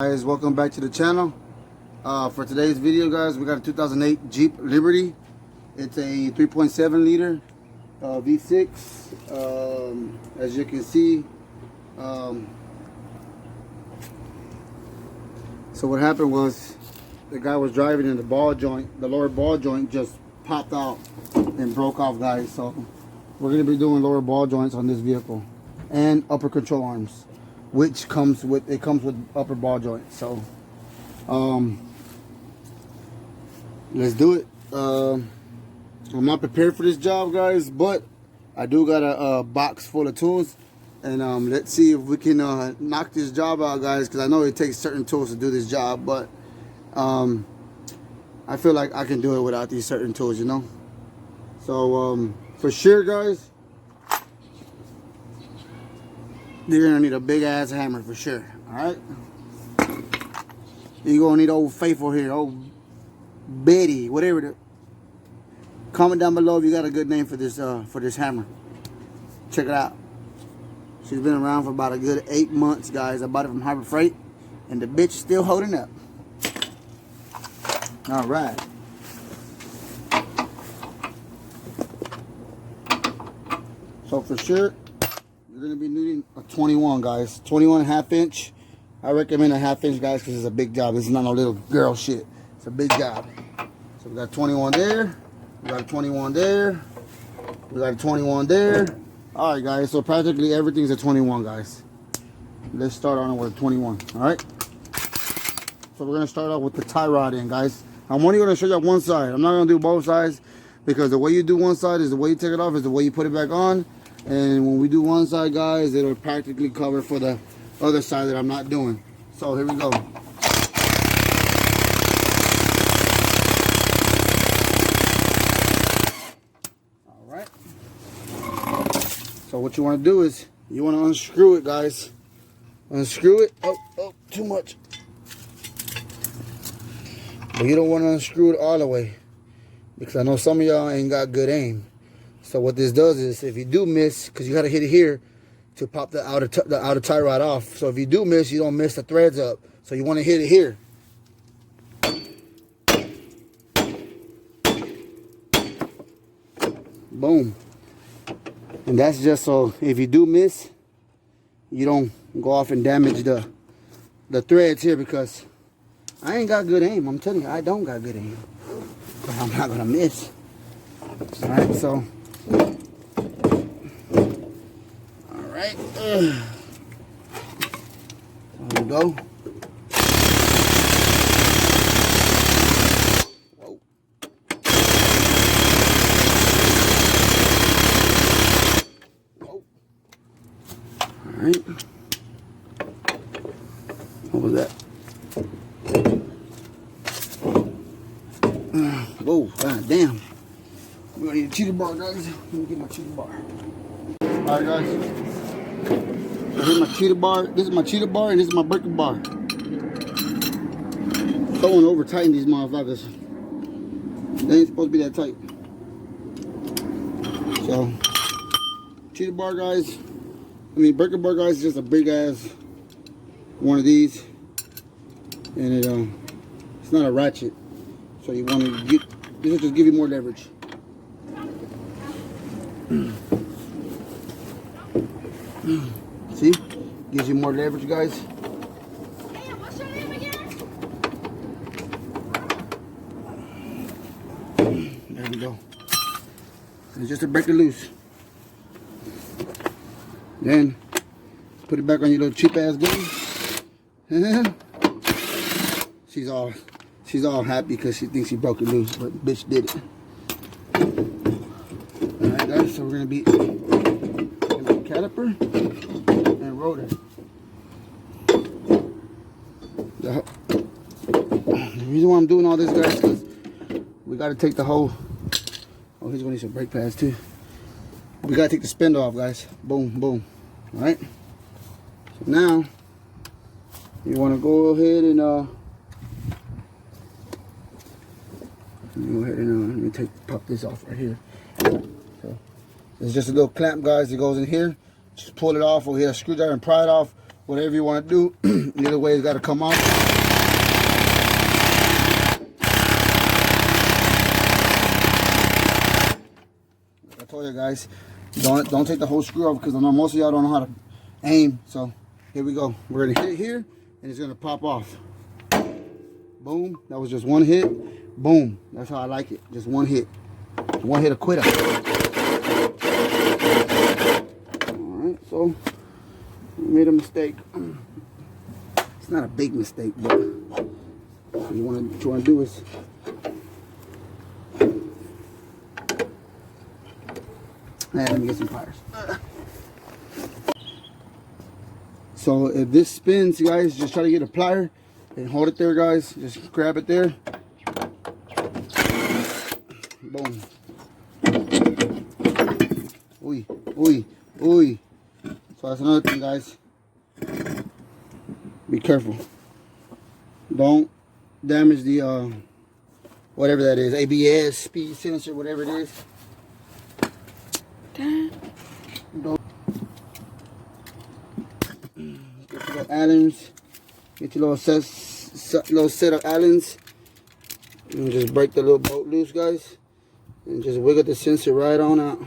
Guys, welcome back to the channel. For today's video, guys, we got a 2008 Jeep Liberty. It's a 3.7 liter V6. As you can see, so what happened was the guy was driving and the lower ball joint just popped out and broke off, guys. So we're going to be doing lower ball joints on this vehicle and upper control arms, which comes with upper ball joints. So let's do it. I'm not prepared for this job, guys, but I do got a box full of tools, and let's see if we can knock this job out, guys, because I know it takes certain tools to do this job, but I feel like I can do it without these certain tools, you know. So for sure, guys, you're gonna need a big ass hammer for sure. All right, you're gonna need old Faithful here, old Betty, whatever. Comment down below if you got a good name for this hammer. Check it out. She's been around for about a good 8 months, guys. I bought it from Harbor Freight, and the bitch still holding up. All right. So for sure, you're going to be needing a 21, guys. 21 1/2 inch. I recommend a 1/2 inch, guys, because it's a big job. It's not no little girl shit. It's a big job. So we got 21 there. We got a 21 there. We got a 21 there. All right, guys. So practically everything's a 21, guys. Let's start on it with a 21. All right. So we're going to start off with the tie rod in, guys. I'm only going to show you one side. I'm not going to do both sides, because the way you do one side is the way you take it off is the way you put it back on. And when we do one side, guys, it'll practically cover for the other side that I'm not doing. So here we go. All right. So what you want to do is you want to unscrew it, guys. Unscrew it. Oh, too much. But you don't want to unscrew it all the way, because I know some of y'all ain't got good aim. So what this does is, if you do miss, because you got to hit it here to pop the outer tie rod off. So if you do miss, you don't mess the threads up. So you want to hit it here. Boom. And that's just so if you do miss, you don't go off and damage the threads here, because I ain't got good aim. I'm telling you, I don't got good aim. But I'm not going to miss. All right, so. All right. There we go. Whoa. Whoa. All right. What was that? Whoa, god damn. We're gonna need a cheater bar, guys. Let me get my cheater bar. Alright, guys. So here's my cheater bar. This is my cheater bar, and this is my breaker bar. Someone over tighten these motherfuckers. They ain't supposed to be that tight. So, cheater bar, guys. Breaker bar, guys, is just a big ass one of these. And it's not a ratchet. So you want to get, this will just give you more leverage. See? Gives you more leverage, guys. Hey, what's your name again? There we go. It's just to break it loose. Then put it back on your little cheap ass gun. She's all happy because she thinks she broke it loose, but bitch did it. Alright, guys, so we're gonna be caliper and rotor. The reason why I'm doing all this, guys, is because we gotta take the whole. Oh, he's gonna need some brake pads too. We gotta take the spindle off, guys. Boom, boom. Alright. So now you wanna go ahead and let me pop this off right here. So, it's just a little clamp, guys, that goes in here. Just pull it off, or hit a screwdriver and pry it off, whatever you want to do. Either way, it's got to come off. Like I told you guys, don't take the whole screw off because I know most of y'all don't know how to aim. So here we go. We're gonna hit it here, and it's gonna pop off. Boom. That was just one hit. Boom. That's how I like it. Just one hit. One hit a quitter. Alright, so we made a mistake. It's not a big mistake, but what you want to do is let me get some pliers. So if this spins, guys, just try to get a plier and hold it there, guys. Just grab it there. Boom. Ooh, ooh, ooh. So that's another thing, guys. Be careful. Don't damage the whatever that is, ABS, speed sensor, whatever it is. Don't. Get your little Allens. Get your little set of Allens. And just break the little bolt loose, guys. And just wiggle the sensor right on out.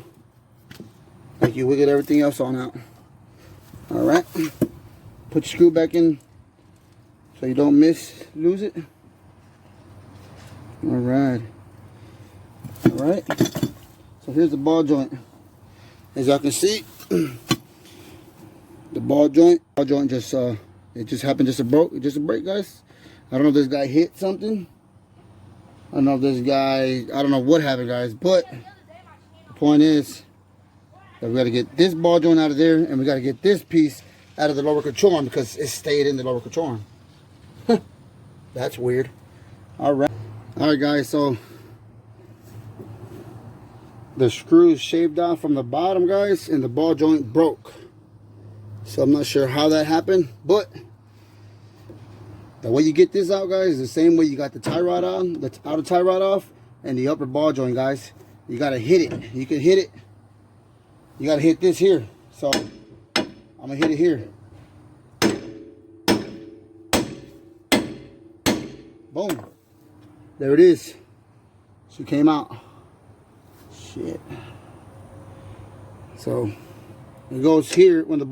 Like you wiggle everything else on out. Alright. Put your screw back in so you don't lose it. Alright. Alright. So here's the ball joint. As y'all can see, the ball joint just it just happened just to break, guys. I don't know if this guy hit something. I don't know if this guy, I don't know what happened, guys, but the point is that we got to get this ball joint out of there, and we got to get this piece out of the lower control arm because it stayed in the lower control arm. That's weird. Alright, guys, so the screw is shaved off from the bottom, guys, and the ball joint broke. So I'm not sure how that happened, but the way you get this out, guys, is the same way you got the tie rod on, the outer tie rod off, and the upper ball joint, guys. You gotta hit it. You can hit it. You gotta hit this here. So I'm gonna hit it here. Boom. There it is. She came out. Shit. So it goes here when you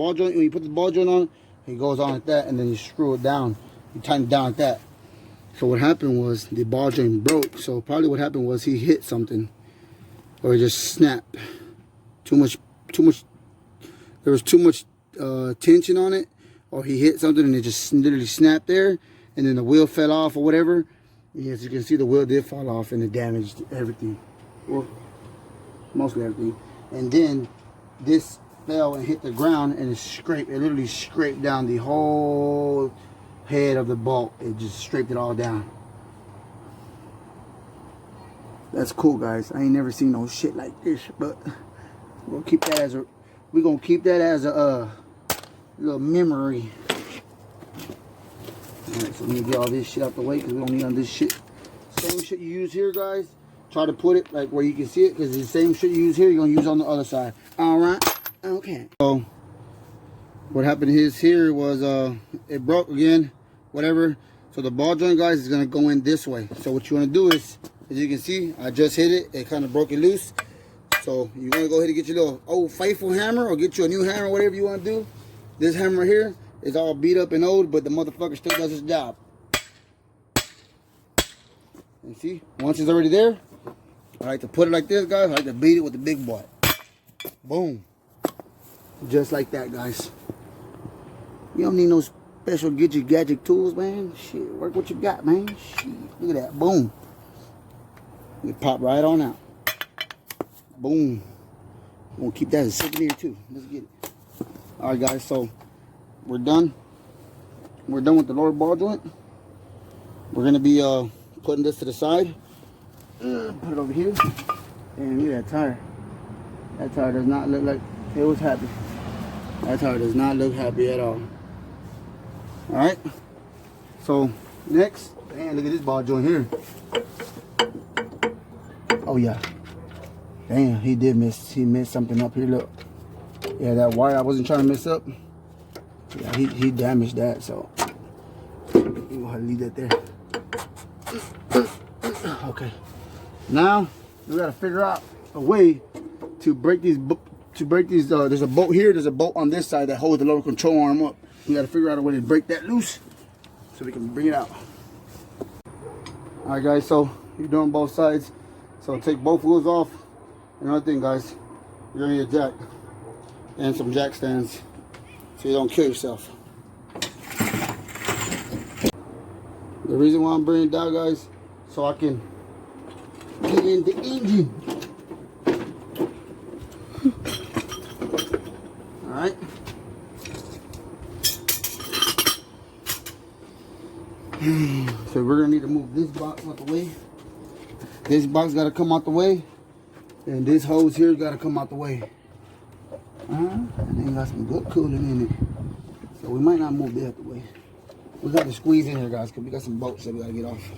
put the ball joint on, it goes on like that, and then you screw it down. You tighten it down like that. So what happened was the ball joint broke. So probably what happened was he hit something, or it just snapped. Too much. There was too much tension on it, or he hit something and it just literally snapped there, and then the wheel fell off or whatever. And as you can see, the wheel did fall off and it damaged everything, well, mostly everything. And then this fell and hit the ground, and it literally scraped down the whole head of the bolt. It just scraped it all down. That's cool, guys. I ain't never seen no shit like this, but we're gonna keep that as a little memory. Alright, so let me get all this shit out the way because we don't need on this shit. Same shit you use here, guys. Try to put it like where you can see it, because the same shit you use here, you're gonna use on the other side. Alright, okay. So what happened here was it broke again, whatever. So the ball joint, guys, is gonna go in this way. So what you wanna do is, as you can see, I just hit it. It kind of broke it loose. So you wanna go ahead and get your little old faithful hammer, or get you a new hammer, whatever you wanna do. This hammer here is all beat up and old, but the motherfucker still does its job. And see, once it's already there, I like to put it like this, guys. I like to beat it with the big boy. Boom. Just like that, guys. You don't need no special gadget tools, man. Shit, work what you got, man. Shit, look at that. Boom. It pop right on out. Boom. I'm gonna keep that as a souvenir too. Let's get it. All right, guys. So we're done. We're done with the lower ball joint. We're gonna be putting this to the side. Put it over here. And look at that tire. That tire does not look like it was happy. That tire does not look happy at all. Alright. So next, man, look at this ball joint here. Oh yeah. Damn, he missed something up here. Look. Yeah, that wire I wasn't trying to mess up. Yeah, he damaged that, so we're gonna have to leave that there. Okay. Now we gotta figure out a way to break these. There's a bolt here. There's a bolt on this side that holds the lower control arm up. We gotta figure out a way to break that loose so we can bring it out. All right, guys. So you're doing both sides. So take both wheels off. Another thing, guys, you're gonna need a jack and some jack stands so you don't kill yourself. The reason why I'm bringing it down, guys, so I can get in the engine. Alright. So we're gonna need to move this box out the way. This box gotta come out the way. And this hose here gotta come out the way. And then got some good cooling in it. So we might not move that out the way. We got to squeeze in here, guys, because we got some bolts that we gotta get off.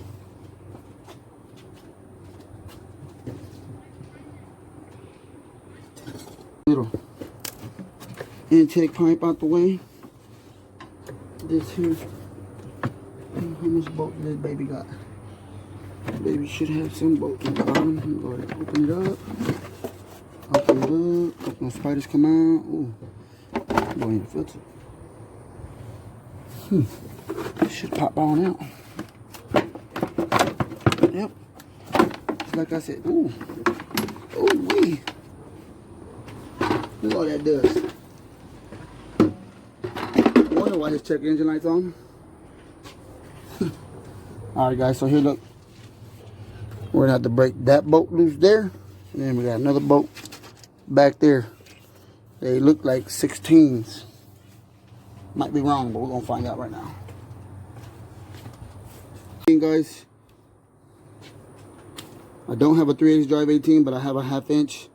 Little intake pipe out the way. This here. How much bolt this baby got? Baby should have some bolts on the bottom. Go ahead, open it up. Open it up. Hope no spiders come out. Ooh. Go in the filter. Should pop on out. Yep. Just like I said. Ooh. Ooh wee. Look all that does. I wonder why his check engine light's on. Alright, guys, so here, look. We're gonna have to break that bolt loose there. And then we got another bolt back there. They look like 16s. Might be wrong, but we're gonna find out right now. Guys, I don't have a 3/8 drive 18, but I have a 1/2 inch,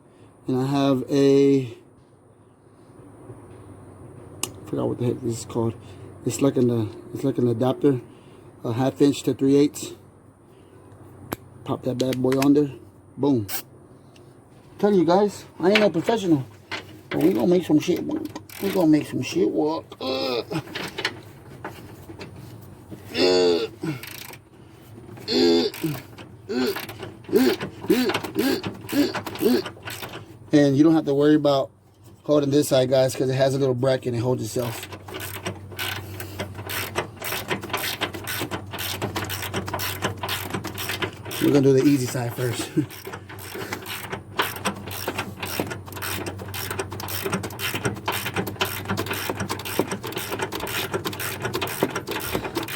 and I have a, I forgot what the heck this is called. It's like an adapter, a 1/2 inch to 3/8. Pop that bad boy on there, boom. I'm telling you guys, I ain't no professional, but we gonna make some shit work. We gonna make some shit work. And you don't have to worry about holding this side, guys, because it has a little bracket and it holds itself. We're gonna do the easy side first.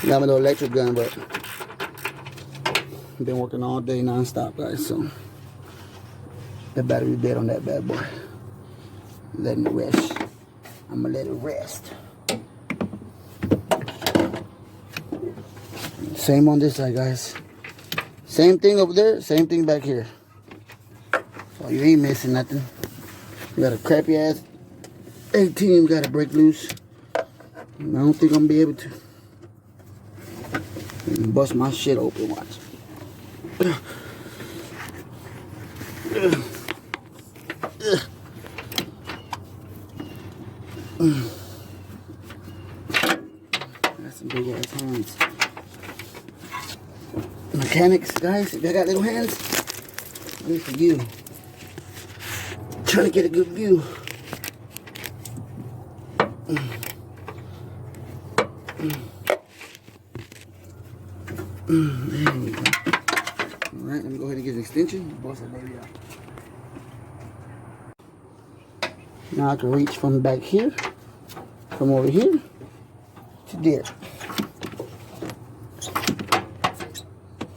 Got my little electric gun, but I've been working all day non-stop, guys, so the battery dead on that bad boy. Letting it rest. I'm gonna let it rest. Same on this side, guys. Same thing over there, same thing back here. So you ain't missing nothing. You got a crappy ass 18, got to break loose. And I don't think I'm gonna be able to. Bust my shit open, watch. That's some big ass hands. Mechanics, guys, if you got little hands, this for you. Trying to get a good view. There we go. Alright, let me go ahead and get an extension. Bust that baby out. Now I can reach from back here, from over here to there.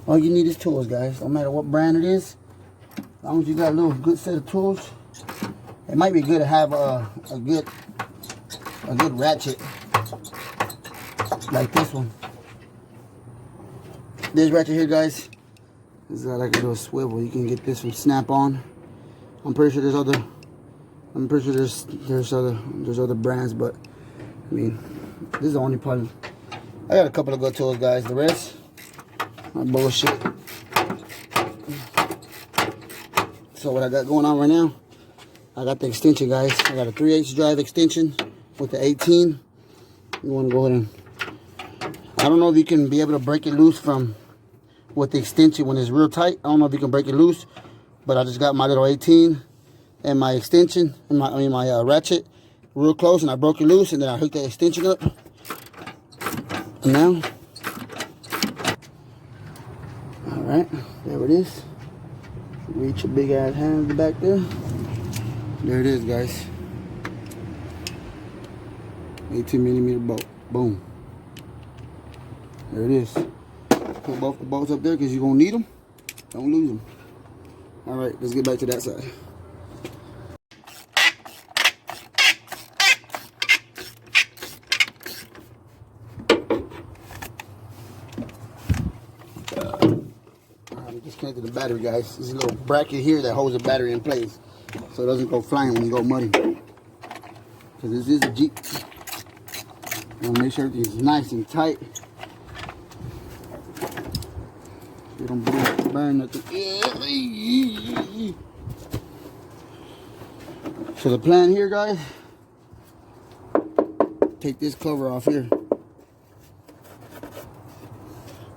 All you need is tools, guys. No matter what brand it is, as long as you got a little good set of tools. It might be good to have a good ratchet like this one. This ratchet here, guys, is like a little swivel. You can get this from Snap-on. I'm pretty sure there's other. I'm pretty sure there's other brands, but I mean, this is the only part. I got a couple of good tools, guys. The rest, my bullshit. So what I got going on right now, I got the extension, guys. I got a 3/8 drive extension with the 18. you want to go ahead and, I don't know if you can be able to break it loose from with the extension when it's real tight. I don't know if you can break it loose, but I just got my little 18 and my extension and my ratchet real close, and I broke it loose, and then I hooked the extension up. And now, all right, there it is. Reach your big ass hands back there. There it is, guys. 18mm bolt. Boom. There it is. Put both the bolts up there because you're going to need them. Don't lose them. All right, let's get back to that side. I disconnected the battery, guys. There's a little bracket here that holds the battery in place so it doesn't go flying when you go muddy. Because this is a Jeep. You want to make sure everything's nice and tight. You don't burn nothing. So the plan here, guys, take this cover off here.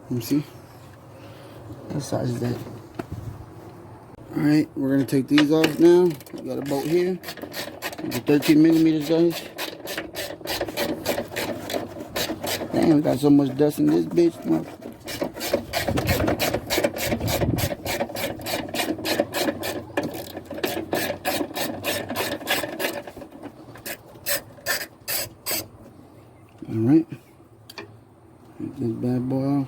Let me see. What size is that? Alright, we're going to take these off now. We got a bolt here. The 13mm, guys. Damn, we got so much dust in this bitch. Alright. Take this bad boy off.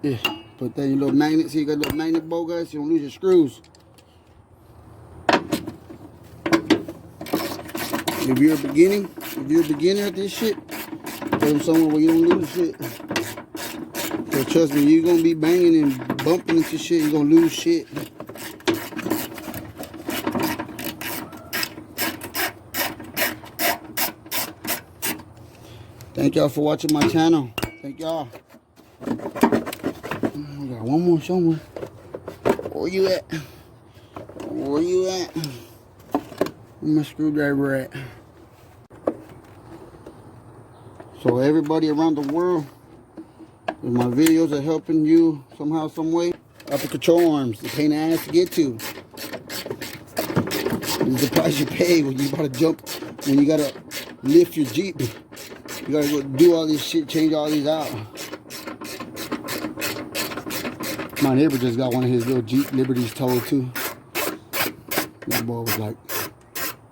Yeah. Put that in your little magnet. See, you got a little magnet bolt, guys, so you don't lose your screws. If you're a beginner at this shit, put them somewhere where you don't lose shit. So trust me, you're gonna be banging and bumping into shit, you're gonna lose shit. Thank y'all for watching my channel. Thank y'all. We got one more somewhere. Where you at? Where you at? Where my screwdriver at? So everybody around the world, if my videos are helping you somehow, some way, upper control arms, the pain in the ass to get to. It's the price you pay when you gotta jump, when you gotta lift your Jeep. You gotta go do all this shit, change all these out. My neighbor just got one of his little Jeep Liberties towed too. That boy was like,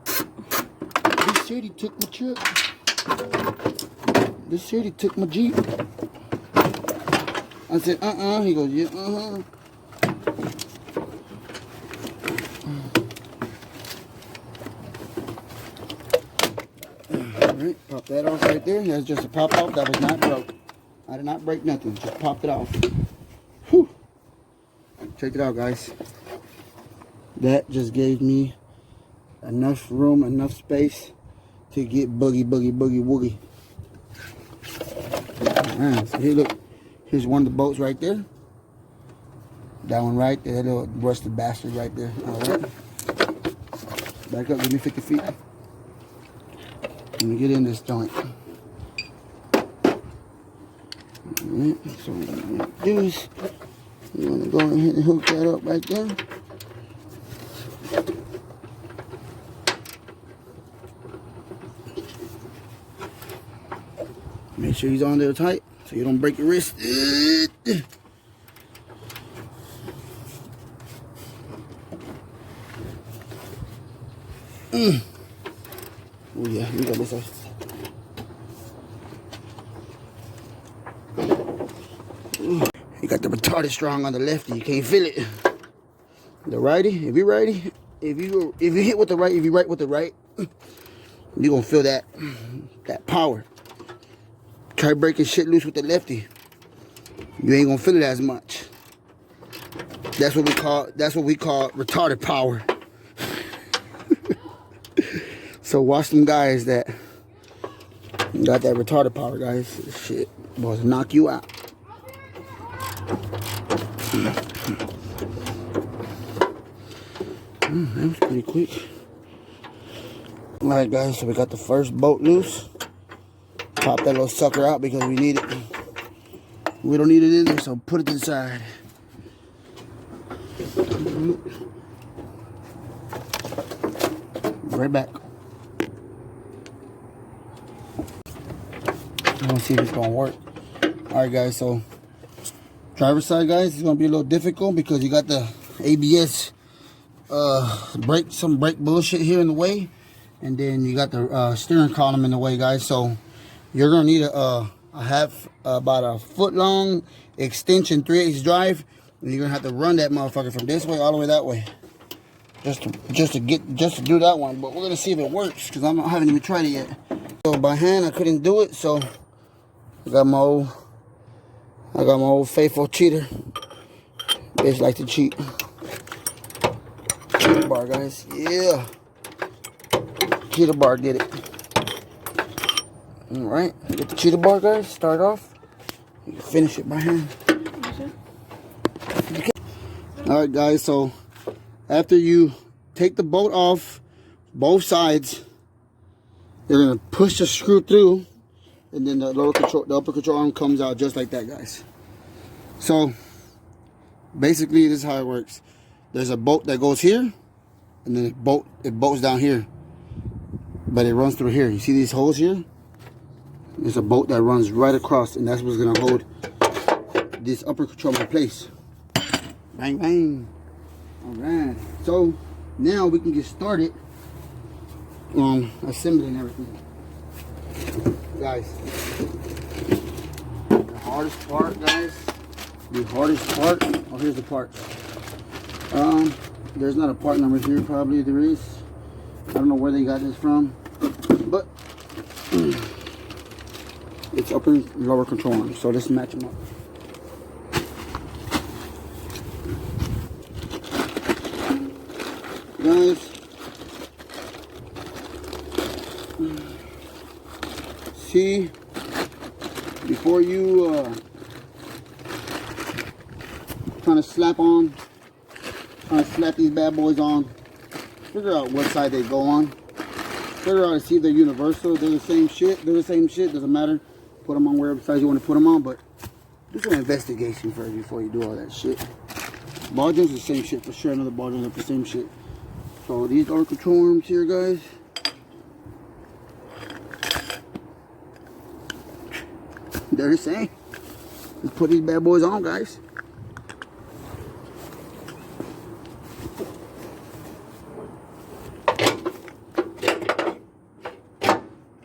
"This city took my truck. This city took my Jeep." I said, He goes, "Yeah, Alright, pop that off right there. That's just a pop off. That was not broke. I did not break nothing. Just popped it off. Whew. Check it out, guys. That just gave me enough room, enough space to get boogie woogie. Alright, so here, look. Here's one of the bolts right there. That one right there, that little rusted bastard right there. Alright. Back up, give me 50 feet. Let me get in this joint. Alright, so what I'm going to do is, you want to go ahead and hook that up right there. Make sure he's on there tight so you don't break your wrist. Oh yeah, we got this side. You got the retarded strong on the lefty. You can't feel it. The righty, if you're righty, if you hit with the right, if you right with the right, you're gonna feel that power. Try breaking shit loose with the lefty. You ain't gonna feel it as much. That's what we call retarded power. So watch them guys that got that retarded power, guys. Shit, boys, knock you out. That was pretty quick. Alright, guys, so we got the first bolt loose. Pop that little sucker out because we need it. We don't need it in there, so put it inside. Right back. Let's see if it's gonna work. Alright guys, so driver's side guys, it's gonna be a little difficult because you got the ABS brake bullshit here in the way, and then you got the steering column in the way guys. So you're gonna need about a foot long extension 3/8 drive, and you're gonna have to run that motherfucker from this way all the way that way. Just to do that one, but we're gonna see if it works because I haven't even tried it yet. So by hand I couldn't do it, so I got my old faithful cheater. Bitch like to cheat. Cheater bar, guys. Yeah. Cheater bar did it. All right, get the cheater bar, guys. Start off. You can finish it by hand. Okay. All right, guys. So after you take the bolt off both sides, you're gonna push the screw through, and then the upper control arm comes out just like that, guys. So basically, this is how it works. There's a bolt that goes here, and then it bolts down here, but it runs through here. You see these holes here? There's a bolt that runs right across, and that's what's gonna hold this upper control in place. Bang, bang. All right. So now we can get started on assembling everything, guys. The hardest part, guys. The hardest part. Oh, here's the parts. There's not a part number here. Probably there is. I don't know where they got this from, but it's upper and lower control arms. So let's match them up. Guys, see, before you trying to slap these bad boys on, figure out what side they go on. Figure out to see if they're universal. They're the same shit. Doesn't matter. Put them on wherever side you want to put them on, but do some investigation first before you do all that shit. Ball joints are the same shit for sure. Another ball joints are the same shit. So these are control arms here, guys. They're the same. Let's put these bad boys on, guys.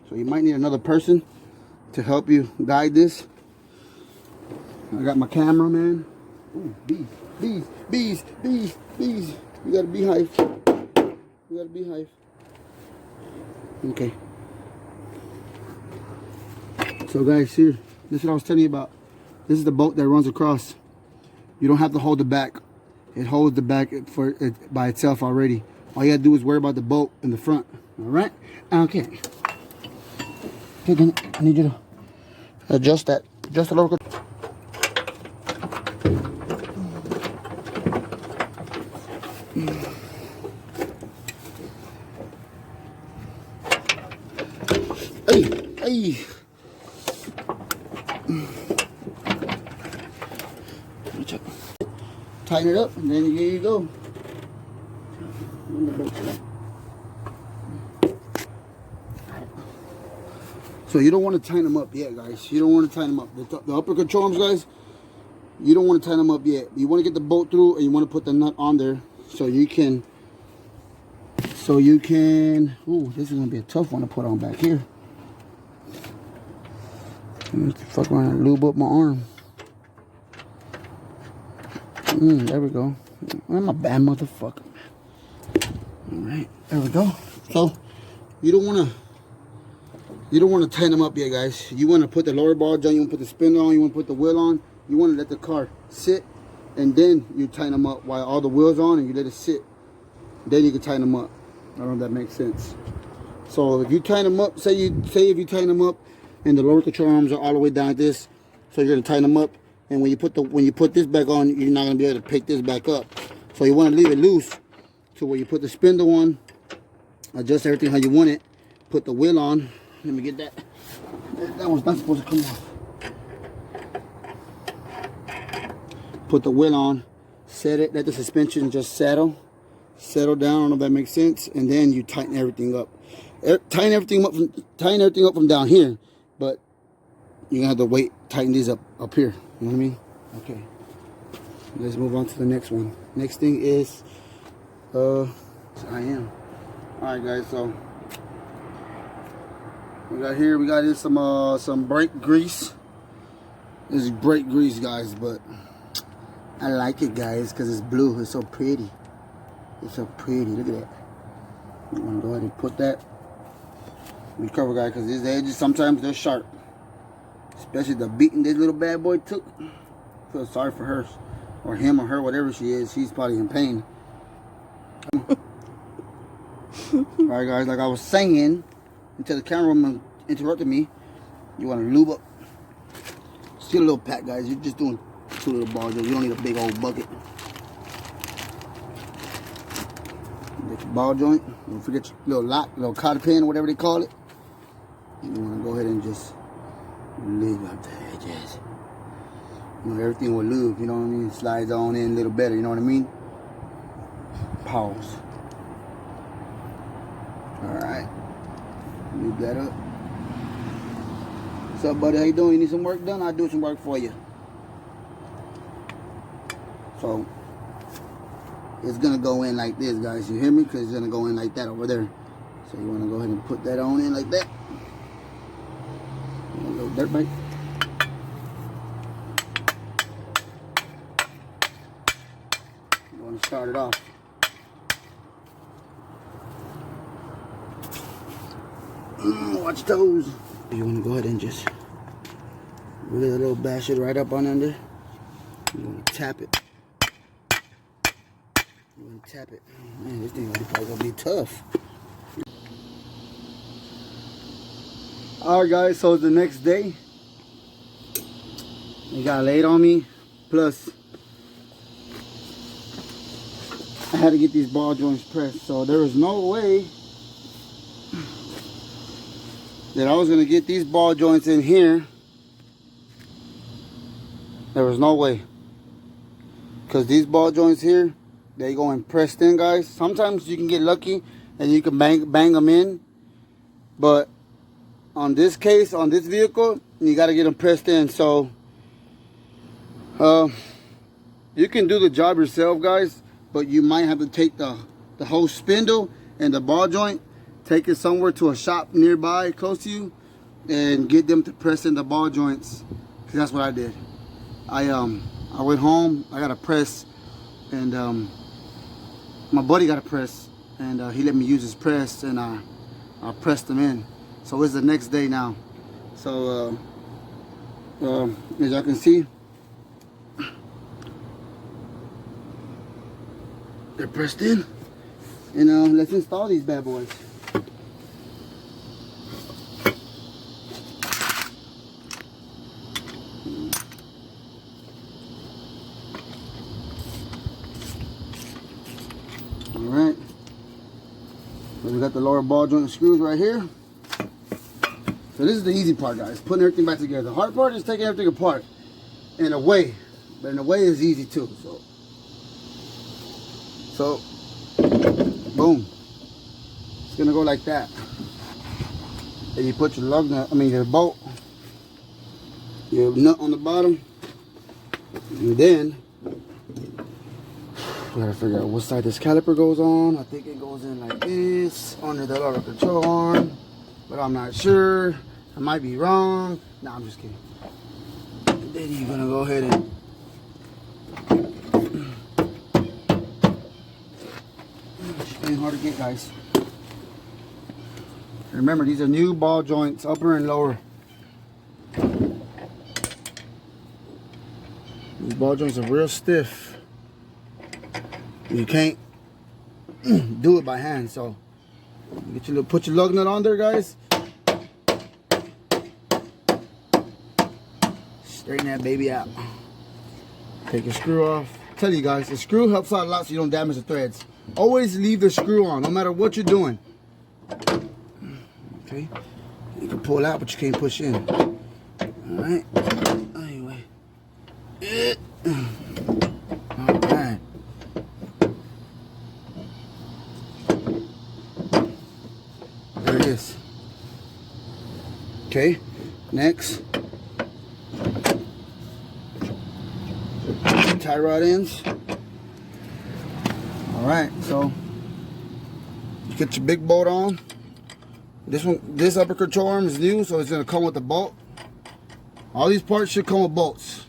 So you might need another person to help you guide this. I got my cameraman. Ooh, bees. We got a beehive. Okay. So guys, here, this is what I was telling you about. This is the bolt that runs across. You don't have to hold the back. It holds the back for it by itself already. All you gotta do is worry about the bolt in the front. All right? Okay. Okay, I need you to adjust that. Adjust the lower control. Hey. Tighten it up, and then here you go. So you don't want to tighten them up yet, guys. You don't want to tighten them up. The upper control arms, guys, you don't want to tighten them up yet. You want to get the bolt through, and you want to put the nut on there so you can. Ooh, this is gonna be a tough one to put on back here. Fuck around and lube up my arm. There we go. I'm a bad motherfucker. Alright, there we go. So you don't wanna tighten them up yet, guys. You wanna put the lower ball joint, you wanna put the spindle on, you wanna put the wheel on, you wanna let the car sit, and then you tighten them up while all the wheels on, and you let it sit. Then you can tighten them up. I don't know if that makes sense. So if you tighten them up, say if you tighten them up and the lower control arms are all the way down like this, so you're gonna tighten them up, and when you put this back on, you're not gonna be able to pick this back up. So you want to leave it loose, so when you put the spindle on, adjust everything how you want it, put the wheel on. Let me get that. That one's not supposed to come off. Put the wheel on, set it, let the suspension just settle down. I don't know if that makes sense. And then you tighten everything up. Tighten everything up from down here, but you're gonna have to wait, tighten these up here. You know what I mean? Okay. Let's move on to the next one. Next thing is I am. Alright guys, so we got here some brake grease. This is brake grease, guys, but I like it, guys, because it's blue. It's so pretty. It's so pretty. Look at that. I'm gonna go ahead and put that. Be careful, guys, because these edges sometimes they're sharp. Especially the beating this little bad boy took. I feel sorry for her, or him, or her, whatever she is. She's probably in pain. Alright, guys, like I was saying, until the cameraman interrupted me, you want to lube up. Just get a little pack, guys. You're just doing 2 little ball joints. You don't need a big old bucket. Get your ball joint. Don't forget your little lock, little cotter pin, or whatever they call it. You want to go ahead and just lube up the edges. You know, everything will lube, you know what I mean? Slides on in a little better, you know what I mean? Pause. Alright. Lube that up. What's up, buddy? How you doing? You need some work done? I'll do some work for you. So, it's going to go in like this, guys. You hear me? Because it's going to go in like that over there. So, you want to go ahead and put that on in like that. A little dirt bike. You want to start it off. Watch your toes. You want to go ahead and just really a little bash it right up on under. You want to tap it. You want to tap it. Oh, man, this thing is probably going to be tough. Alright guys, so the next day it got laid on me, plus I had to get these ball joints pressed, so there was no way that I was going to get these ball joints in here. There was no way, because these ball joints here, they go in pressed in, guys. Sometimes you can get lucky and you can bang them in, but on this case, on this vehicle, you got to get them pressed in. So you can do the job yourself, guys, but you might have to take the whole spindle and the ball joint, take it somewhere to a shop nearby close to you, and get them to press in the ball joints. Cause that's what I did. I went home, I got a press, and my buddy got a press, and he let me use his press, and I pressed them in. So it's the next day now. So as y'all can see, they're pressed in. And let's install these bad boys. Alright. So we got the lower ball joint screws right here. So this is the easy part, guys, putting everything back together. The hard part is taking everything apart in a way, but in a way it's easy too. So boom, it's gonna go like that. And you put your lug nut, your bolt, your nut on the bottom, and then we gotta figure out what side this caliper goes on. I think it goes in like this, under the lower control arm, but I'm not sure. I might be wrong. Nah, I'm just kidding. And then you're gonna go ahead and it's getting hard to get, guys. Remember, these are new ball joints, upper and lower. These ball joints are real stiff. You can't do it by hand, so get your put your lug nut on there, guys. Straighten that baby out. Take your screw off. Tell you guys, the screw helps out a lot so you don't damage the threads. Always leave the screw on, no matter what you're doing. Okay, You can pull out, but you can't push in. Alright. Anyway. Alright. There it is. Okay. Next. Tie rod ends. Alright, so you get your big bolt on. This upper control arm is new, so it's gonna come with a bolt. All these parts should come with bolts.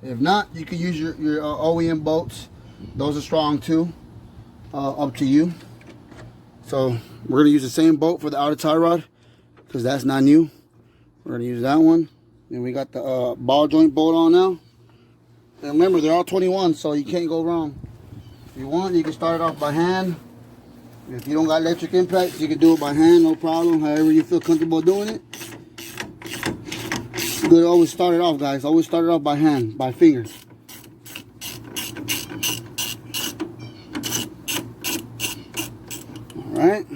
If not, you can use your OEM bolts. Those are strong too. Up to you. So we're gonna use the same bolt for the outer tie rod because that's not new. We're gonna use that one. Then we got the ball joint bolt on now. And remember, they're all 21, so you can't go wrong. If you want, you can start it off by hand. If you don't got electric impacts, you can do it by hand, no problem. However you feel comfortable doing it. Good to always start it off, guys. Always start it off by hand, by finger. Alright.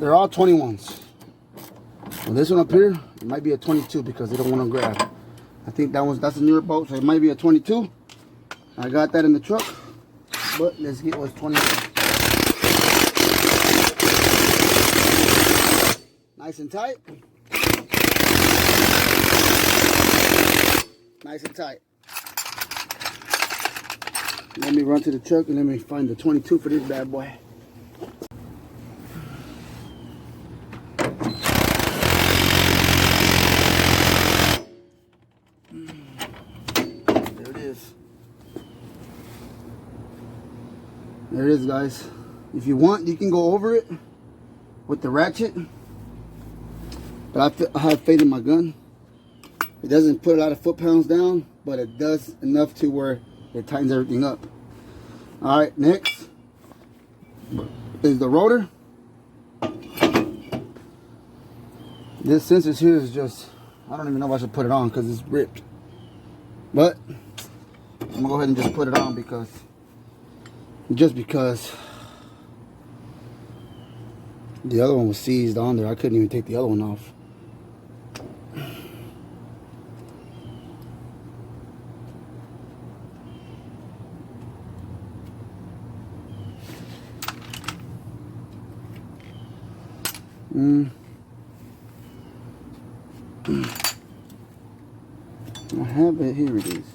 They're all 21s. Well, this one up here, it might be a 22 because they don't want to grab. I think that's a newer boat, so it might be a 22. I got that in the truck, but let's get what's 22. Nice and tight. Nice and tight. Let me run to the truck and let me find the 22 for this bad boy. There it is. There it is, guys. If you want, you can go over it with the ratchet. But I have faith in my gun. It doesn't put a lot of foot-pounds down, but it does enough to where it tightens everything up. Alright, next is the rotor. This sensor here is just, I don't even know if I should put it on because it's ripped. But I'm going to go ahead and just put it on because the other one was seized on there. I couldn't even take the other one off. I have it. Here it is.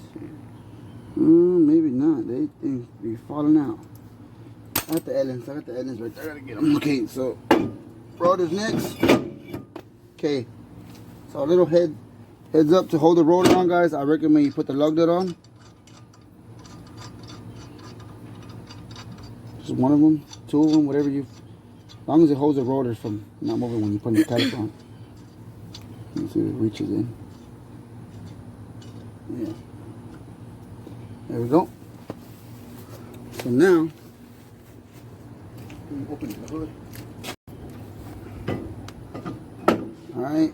Maybe not. They think be falling out. I got the Ellens. right there. I gotta get them. Okay, so rotor's next. Okay, so a little heads up to hold the rotor on, guys. I recommend you put the lug nut on. Just one of them, two of them, whatever you. As long as it holds the rotor from not moving when you put the caliper on. Let's see if it reaches in. Yeah. There we go. So now, open the hood. Alright.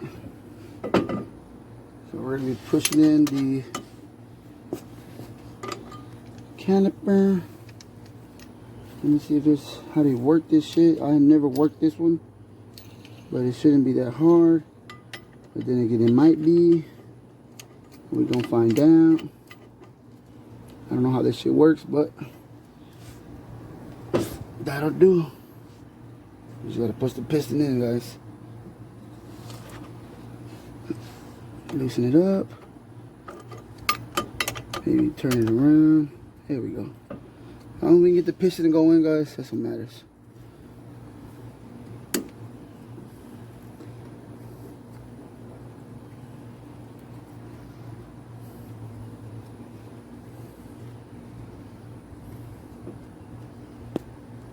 So we're going to be pushing in the caliper. Let me see if this how they work this shit. I have never worked this one, but it shouldn't be that hard. But then again, it might be. We're gonna find out. I don't know how this shit works, but that'll do. You just gotta push the piston in, guys. Loosen it up. Maybe turn it around. There we go. As long as we can get the piston to go in, guys, that's what matters.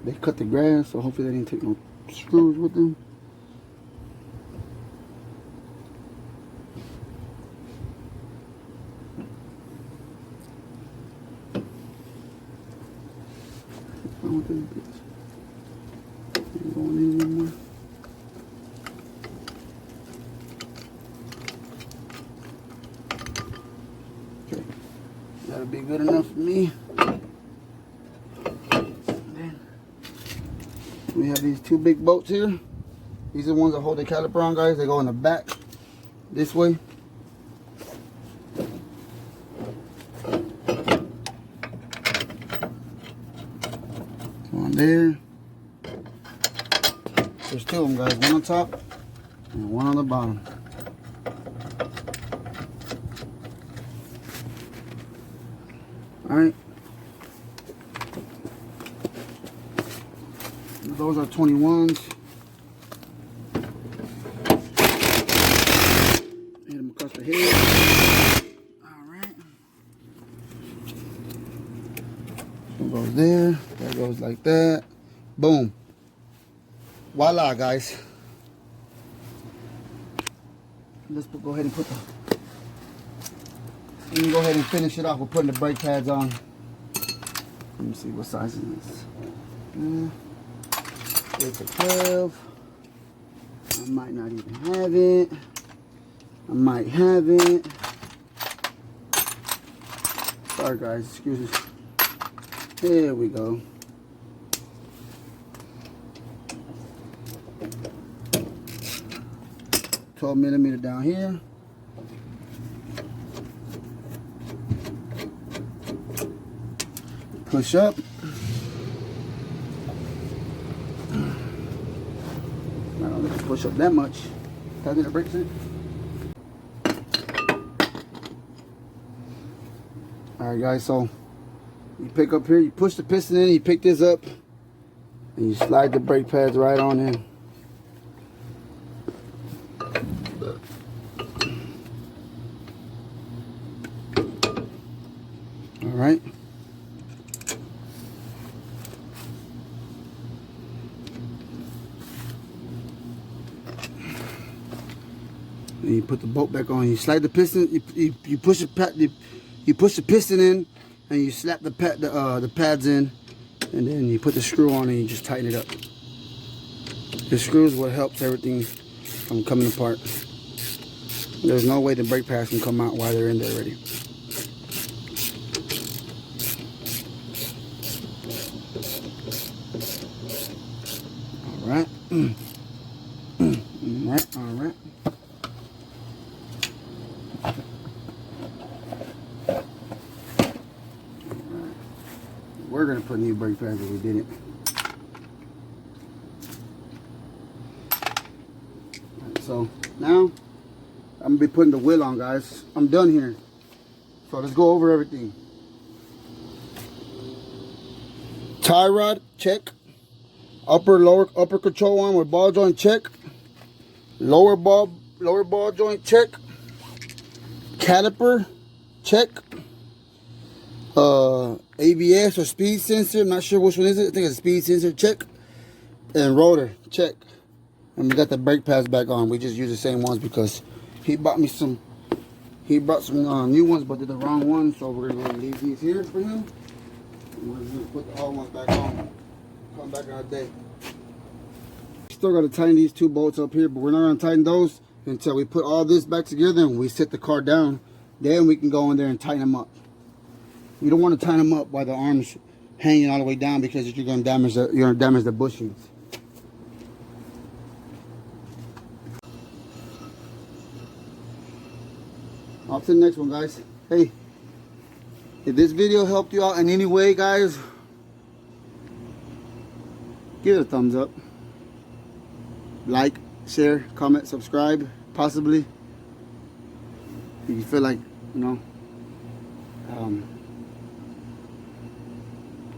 They cut the grass, so hopefully they didn't take no screws with them. I don't think it's going in anymore. Okay, that'll be good enough for me. We have these two big bolts here. These are the ones that hold the caliper on, guys. They go in the back this way. On there. There's two of them, guys. One on top and one on the bottom. Alright. Those are 21s. Hit them across the head. Alright. One goes there. That goes like that. Boom. Voila, guys. Let's go ahead and put the... Let me go ahead and finish it off with putting the brake pads on. Let me see what size it is. It's a 12. I might not even have it. I might have it. Sorry guys, excuse me. There we go. $12mm down here. Push up. I don't need to push up that much. Tighten the brakes in. Alright guys, so you pick up here, you push the piston in, you pick this up, and you slide the brake pads right on in. Alright. And you put the bolt back on. You slide the piston. You push you push the piston in, and you slap the pads in, and then you put the screw on and you just tighten it up. The screw is what helps everything from coming apart. There's no way the brake pads can come out while they're in there already. All right. All right. We're gonna put new brake pads if we didn't. Right, so now I'm gonna be putting the wheel on, guys. I'm done here. So let's go over everything. Tie rod, check. Upper control arm with ball joint, check. Lower ball joint, check. Caliper, check. ABS or speed sensor, I'm not sure which one is it. I think it's a speed sensor, check. And rotor, check. And we got the brake pads back on. We just use the same ones because he brought some new ones, but they're the wrong ones, so we're gonna leave these here for him. And we're gonna put the old ones back on. Come back our day. Still gotta tighten these two bolts up here, but we're not gonna tighten those until we put all this back together and we set the car down. Then we can go in there and tighten them up. You don't want to tighten them up while the arm's hanging all the way down because you're gonna damage the bushings. On to the next one, guys. Hey, if this video helped you out in any way, guys, give it a thumbs up. Like, share, comment, subscribe, possibly. If you feel like, you know,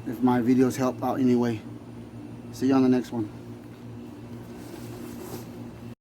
if my videos help out anyway. See you on the next one.